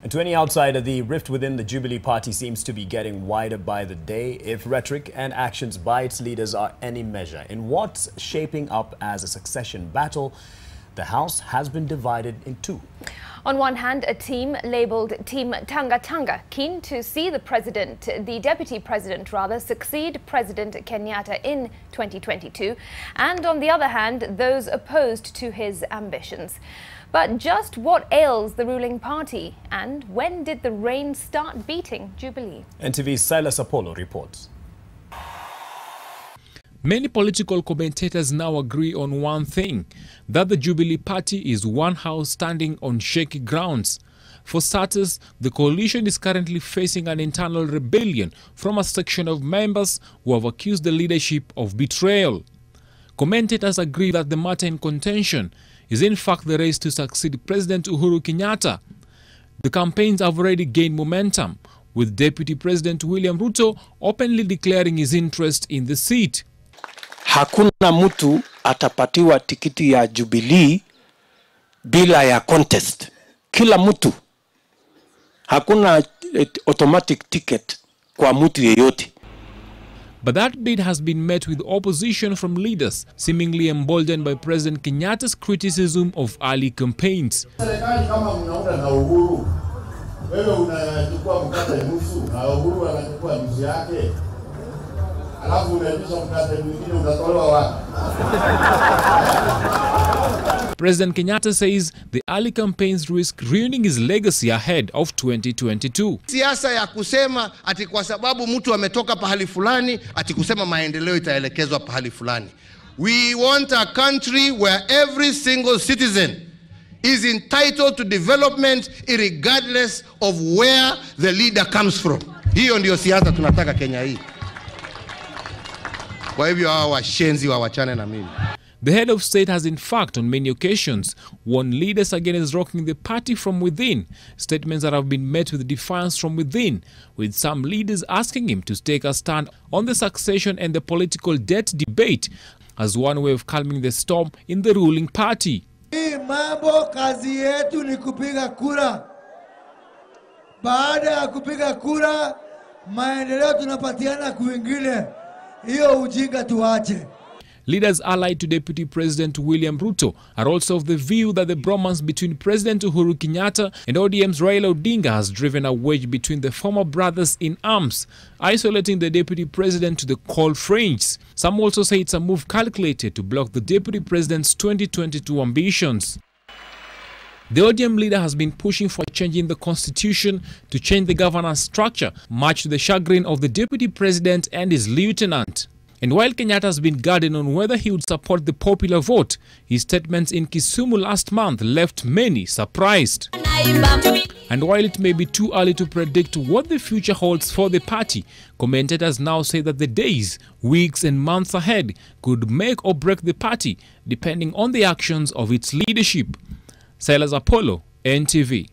And to any outsider, the rift within the Jubilee Party seems to be getting wider by the day, if rhetoric and actions by its leaders are any measure. In what's shaping up as a succession battle, the House has been divided in two. On one hand, a team labelled Team Tanga Tanga, keen to see the Deputy President succeed President Kenyatta in 2022, and on the other hand, those opposed to his ambitions. But just what ails the ruling party, and when did the rain start beating Jubilee? NTV's Silas Apollo reports. Many political commentators now agree on one thing, that the Jubilee Party is one house standing on shaky grounds. For starters, the coalition is currently facing an internal rebellion from a section of members who have accused the leadership of betrayal. Commentators agree that the matter in contention is in fact the race to succeed President Uhuru Kenyatta. The campaigns have already gained momentum, with Deputy President William Ruto openly declaring his interest in the seat. Hakuna mtu atapatiwa tikiti ya Jubilee bila ya contest. Kila mtu. Hakuna automatic ticket kwa mtu yeyote. But that bid has been met with opposition from leaders, seemingly emboldened by President Kenyatta's criticism of early campaigns. President Kenyatta says the early campaigns risk ruining his legacy ahead of 2022. Siasa ya kusema ati kwa sababu mtu ametoka pahali fulani ati kusema maendeleo itaelekezwa pahali fulani. We want a country where every single citizen is entitled to development regardless of where the leader comes from. Hiyo ndio siasa tunataka Kenya hii. Kwa hivyo hawa washenzi wawachane na mimi. The head of state has in fact on many occasions warned leaders against rocking the party from within, statements that have been met with defiance from within, with some leaders asking him to take a stand on the succession and the political debt debate as one way of calming the storm in the ruling party. Hii mambo kazi yetu ni kupiga kura. Baada ya kupiga kura, maendeleo tunapatiana kwingine. Hiyo ujinga tuache. Leaders allied to Deputy President William Ruto are also of the view that the bromance between President Uhuru Kenyatta and ODM's Raila Odinga has driven a wedge between the former brothers in arms, isolating the Deputy President to the cold fringe. Some also say it's a move calculated to block the Deputy President's 2022 ambitions. The ODM leader has been pushing for a change in the constitution to change the governance structure, much to the chagrin of the Deputy President and his lieutenant. And while Kenyatta has been guarding on whether he would support the popular vote, his statements in Kisumu last month left many surprised. And while it may be too early to predict what the future holds for the party, commentators now say that the days, weeks and months ahead could make or break the party, depending on the actions of its leadership. Silas Apollo, NTV.